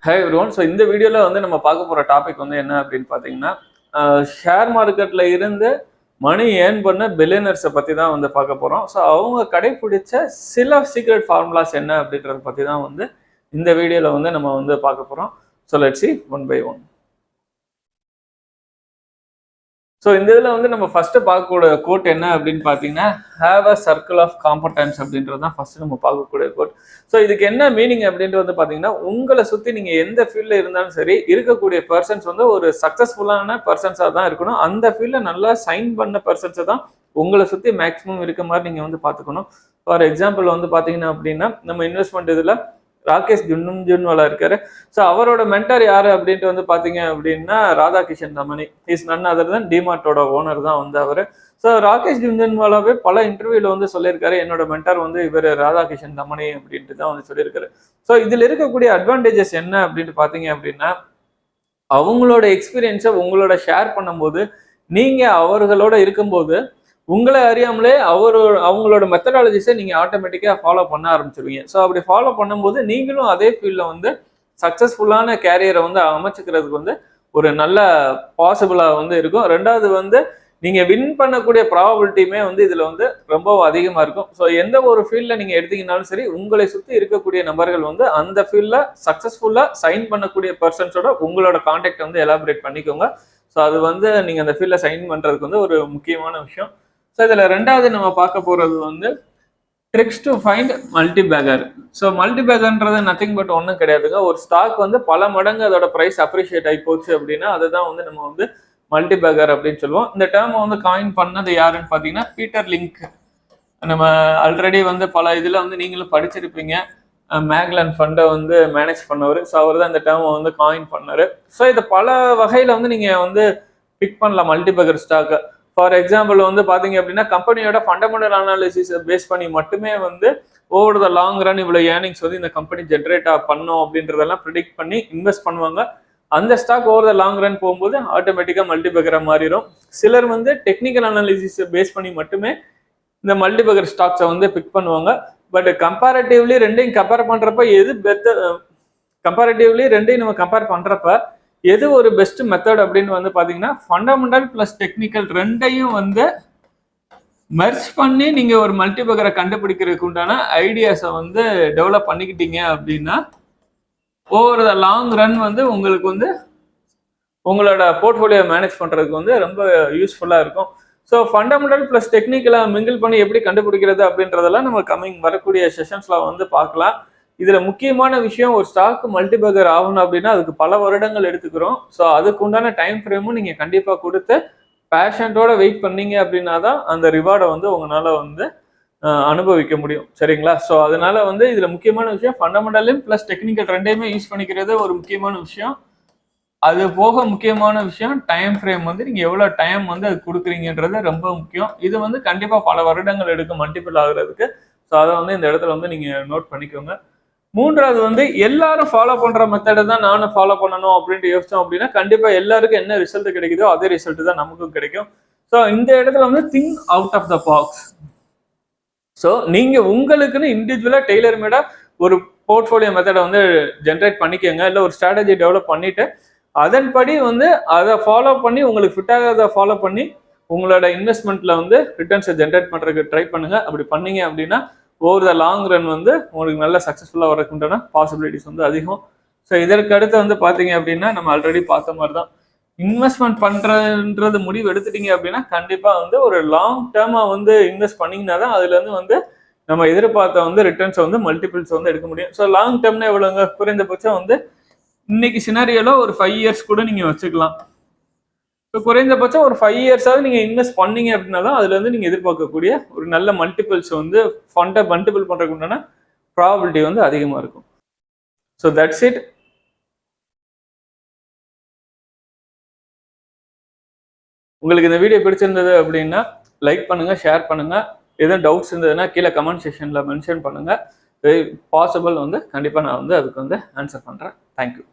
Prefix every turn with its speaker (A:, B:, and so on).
A: High everyone. So இந்த வீடியோவில் வந்து நம்ம பார்க்க போகிற டாபிக் வந்து என்ன அப்படின்னு பார்த்தீங்கன்னா, ஷேர் மார்க்கெட்டில் இருந்து மணி ஏர்ன் பண்ண பில்லியனர்ஸை பற்றி தான் வந்து பார்க்க போகிறோம். ஸோ அவங்க கடைப்பிடிச்ச சில சீக்ரெட் ஃபார்முலாஸ் என்ன அப்படின்றத பற்றி தான் வந்து இந்த வீடியோவில் வந்து நம்ம வந்து பார்க்க போகிறோம். So let's see one by one. So இந்த இதில் வந்து நம்ம ஃபர்ஸ்ட் பார்க்கக்கூடிய கோட் என்ன அப்படின்னு பார்த்தீங்கன்னா, have a circle of competence அப்படின்றது தான் ஃபர்ஸ்ட் நம்ம பார்க்கக்கூடிய கோட். ஸோ இதுக்கு என்ன மீனிங் அப்படின்றது வந்து பார்த்தீங்கன்னா, உங்களை சுற்றி நீங்கள் எந்த ஃபீல்டில் இருந்தாலும் சரி, இருக்கக்கூடிய பர்சன்ஸ் வந்து ஒரு சக்ஸஸ்ஃபுல்லான பர்சன்ஸாக தான் இருக்கணும். அந்த ஃபீல்டில் நல்லா சைன் பண்ண பர்சன்ஸை தான் உங்களை சுற்றி மேக்ஸிமம் இருக்க மாதிரி நீங்கள் வந்து பார்த்துக்கணும். ஃபார் எக்ஸாம்பிள் வந்து பார்த்தீங்கன்னா அப்படின்னா, நம்ம இன்வெஸ்ட்மெண்ட் இதில் ராகேஷ் ஜுன்வாலா இருக்காரு. ஸோ அவரோட மென்டார் யாரு அப்படின்ட்டு வந்து பாத்தீங்க அப்படின்னா ராதாகிஷன் தமனி. இஸ் நன் அதர் தான் டிமார்ட்டோட ஓனர் தான் வந்து அவரு. ஸோ ராகேஷ் ஜுன்வாலாவே பல இன்டர்வியூல வந்து சொல்லியிருக்காரு, என்னோட மென்டார் வந்து இவர் ராதாகிஷன் தமனி அப்படின்ட்டு தான் வந்து சொல்லியிருக்காரு. ஸோ இதுல இருக்கக்கூடிய அட்வான்டேஜஸ் என்ன அப்படின்ட்டு பாத்தீங்க அப்படின்னா, அவங்களோட எக்ஸ்பீரியன்ஸை உங்களோட ஷேர் பண்ணும்போது, நீங்க அவர்களோட இருக்கும்போது உங்களை அறியாமலே அவங்களோட மெத்தடாலஜிஸை நீங்கள் ஆட்டோமேட்டிக்காக ஃபாலோ பண்ண ஆரம்பிச்சிருவீங்க. ஸோ அப்படி ஃபாலோ பண்ணும்போது நீங்களும் அதே ஃபீல்டில் வந்து சக்ஸஸ்ஃபுல்லான கேரியரை வந்து அமைச்சுக்கிறதுக்கு வந்து ஒரு நல்ல பாசிபிளாக வந்து இருக்கும். ரெண்டாவது வந்து நீங்கள் வின் பண்ணக்கூடிய ப்ராபபிலிட்டியுமே வந்து இதில் வந்து ரொம்ப அதிகமாக இருக்கும். ஸோ எந்த ஒரு ஃபீல்டில் நீங்கள் எடுத்தீங்கன்னாலும் சரி, உங்களை சுற்றி இருக்கக்கூடிய நபர்கள் வந்து அந்த ஃபீல்டில் சக்ஸஸ்ஃபுல்லாக சைன் பண்ணக்கூடிய பர்சன்ஸோட உங்களோட கான்டாக்ட் வந்து எலாபரேட் பண்ணிக்கோங்க. ஸோ அது வந்து நீங்கள் அந்த ஃபீல்டில் சைன் பண்ணுறதுக்கு வந்து ஒரு முக்கியமான விஷயம். ஸோ இதில் ரெண்டாவது நம்ம பார்க்க போகிறது வந்து tricks to find multibagger. So மல்டிபேகர்ன்றது நத்திங் பட் ஒன்றும் கிடையாதுங்க. ஒரு ஸ்டாக் வந்து பல மடங்கு அதோட ப்ரைஸ் அப்ரிஷியேட் ஆகி போச்சு அப்படின்னா அதுதான் வந்து நம்ம வந்து மல்டிபேகர் அப்படின்னு சொல்லுவோம். இந்த டேர்மை வந்து காயின் பண்ணது யாருன்னு பார்த்தீங்கன்னா பீட்டர் லிங்க். நம்ம ஆல்ரெடி வந்து பல இதில் வந்து நீங்களும் படிச்சிருப்பீங்க. மேக்லன் ஃபண்டை வந்து மேனேஜ் பண்ணவர். ஸோ அவர் தான் இந்த டேர்மை வந்து காயின் பண்ணார். ஸோ இதை பல வகையில் வந்து நீங்கள் வந்து பிக் பண்ணலாம் மல்டிபேகர் ஸ்டாக்கை. ஃபார் எக்ஸாம்பிள் வந்து பார்த்தீங்க அப்படின்னா, கம்பெனியோட ஃபண்டமெண்டல் அனாலிசிஸை பேஸ் பண்ணி மட்டுமே வந்து ஓவர் த லாங் ரன் இவ்வளோ ஏர்னிங்ஸ் வந்து இந்த கம்பெனி ஜென்ரேட் பண்ணும் அப்படின்றதெல்லாம் ப்ரிடிக்ட் பண்ணி இன்வெஸ்ட் பண்ணுவாங்க. அந்த stock over the long run போகும்போது ஆட்டோமேட்டிக்காக மல்டிபேகராக மாறிடும். சிலர் வந்து டெக்னிக்கல் அனாலிசிஸை பேஸ் பண்ணி மட்டுமே இந்த மல்டிபேகர் ஸ்டாக்ஸை வந்து பிக் பண்ணுவாங்க. பட் கம்பேரிட்டிவ்லி ரெண்டையும் கம்பேர் பண்ணுறப்ப எது பெட்டர், கம்பேரிட்டிவ்லி ரெண்டையும் நம்ம கம்பேர் பண்ணுறப்ப எது ஒரு பெஸ்ட் மெத்தட் அப்படின்னு வந்து பார்த்தீங்கன்னா, ஃபண்டமெண்டல் பிளஸ் டெக்னிக்கல் ரெண்டையும் வந்து மெர்ஜ் பண்ணி நீங்கள் ஒரு மல்டிபேகரை கண்டுபிடிக்கிறதுக்கு உண்டான ஐடியாஸை வந்து டெவலப் பண்ணிக்கிட்டீங்க அப்படின்னா ஓவர் த லாங் ரன் வந்து உங்களுக்கு வந்து உங்களோட போர்ட்ஃபோலியோ மேனேஜ் பண்ணுறதுக்கு வந்து ரொம்ப யூஸ்ஃபுல்லாக இருக்கும். ஸோ ஃபண்டமெண்டல் ப்ளஸ் டெக்னிக்கலை மிங்கிள் பண்ணி எப்படி கண்டுபிடிக்கிறது அப்படின்றதெல்லாம் நம்ம வரக்கூடிய செஷன்ஸில் வந்து பார்க்கலாம். இதுல முக்கியமான விஷயம், ஒரு ஸ்டாக் மல்டிபேகர் ஆகணும் அப்படின்னா அதுக்கு பல வருடங்கள் எடுத்துக்கிறோம். ஸோ அதுக்கு உண்டான டைம் ஃப்ரேமும் நீங்க கண்டிப்பா கொடுத்து பேஷண்டோட வெயிட் பண்ணீங்க அப்படின்னா தான் அந்த ரிவார்டை வந்து உங்களால வந்து அனுபவிக்க முடியும். சரிங்களா? ஸோ அதனால வந்து இதுல முக்கியமான விஷயம் ஃபண்டமெண்டலும் பிளஸ் டெக்னிக்கல் ரெண்டையுமே யூஸ் பண்ணிக்கிறது ஒரு முக்கியமான விஷயம். அது போக முக்கியமான விஷயம் டைம் ஃப்ரேம் வந்து நீங்க எவ்வளவு டைம் வந்து அது கொடுக்குறீங்கன்றது ரொம்ப முக்கியம். இது வந்து கண்டிப்பா பல வருடங்கள் எடுக்கும் மல்டிபிள் ஆகுறதுக்கு. ஸோ அதை வந்து இந்த இடத்துல வந்து நீங்க நோட் பண்ணிக்கோங்க. மூன்றாவது வந்து எல்லாரும் ஃபாலோ பண்ற மெத்தடை தான் நானும் ஃபாலோ பண்ணணும் அப்படின்ட்டு யோசிச்சோம் அப்படின்னா கண்டிப்பா எல்லாருக்கும் என்ன ரிசல்ட் கிடைக்குதோ அதே ரிசல்ட் தான் நமக்கும் கிடைக்கும். ஸோ இந்த இடத்துல வந்து think out of the box. So நீங்க உங்களுக்குன்னு இண்டிவிஜுவலா டெய்லர் மேடா ஒரு போர்ட்ஃபோலியோ மெத்தடை வந்து ஜென்ரேட் பண்ணிக்கோங்க. இல்லை ஒரு ஸ்ட்ராட்டஜி டெவலப் பண்ணிட்டு அதன்படி வந்து அதை ஃபாலோ பண்ணி உங்களுக்கு ஃபிட் ஆகாத ஃபாலோ பண்ணி உங்களோட இன்வெஸ்ட்மெண்ட்ல வந்து ரிட்டர்ன்ஸை ஜென்ரேட் பண்றதுக்கு ட்ரை பண்ணுங்க. அப்படி பண்ணீங்க அப்படின்னா ஓவர் த லாங் ரன் வந்து உங்களுக்கு நல்ல சக்ஸஸ்ஃபுல்லாக வரக்குண்டான பாசிபிலிட்டிஸ் வந்து அதிகம். ஸோ இதற்கு அடுத்து வந்து பார்த்தீங்க அப்படின்னா நம்ம ஆல்ரெடி பார்த்த மாதிரி தான் இன்வெஸ்ட்மெண்ட் பண்ணுறன்றது முடிவு எடுத்துட்டீங்க அப்படின்னா கண்டிப்பாக வந்து ஒரு லாங் டேர்மாக வந்து இன்வெஸ்ட் பண்ணிங்கன்னா தான் அதுலேருந்து வந்து நம்ம எதிர்பார்த்த வந்து ரிட்டர்ன்ஸை வந்து மல்டிபிள்ஸ் வந்து எடுக்க முடியும். ஸோ லாங் டேர்ம்னா எவ்வளோங்க? குறைந்தபட்சம் வந்து இன்னைக்கு சினாரியோல ஒரு 5 இயர்ஸ் கூட நீங்கள் வச்சுக்கலாம். இப்போ குறைந்தபட்சம் ஒரு 5 இயர்ஸாவது நீங்கள் இன்வெஸ்ட் பண்ணீங்க அப்படின்னா தான் அதுல இருந்து நீங்கள் எதிர்பார்க்கக்கூடிய ஒரு நல்ல மல்டிபிள்ஸ் வந்து ஃபண்டை மல்டிபிள் பண்ணுறதுக்கு உண்டான ப்ராபபிலிட்டி வந்து அதிகமாக இருக்கும். So that's it. உங்களுக்கு இந்த வீடியோ பிடிச்சிருந்தது அப்படின்னா லைக் பண்ணுங்க, ஷேர் பண்ணுங்க. எதுவும் டவுட்ஸ் இருந்ததுன்னா கீழே கமெண்ட் செக்ஷன்ல மென்ஷன் பண்ணுங்க. பாசிபிள் வந்து கண்டிப்பாக நான் வந்து அதுக்கு வந்து ஆன்சர் பண்ணுறேன். தேங்க்யூ.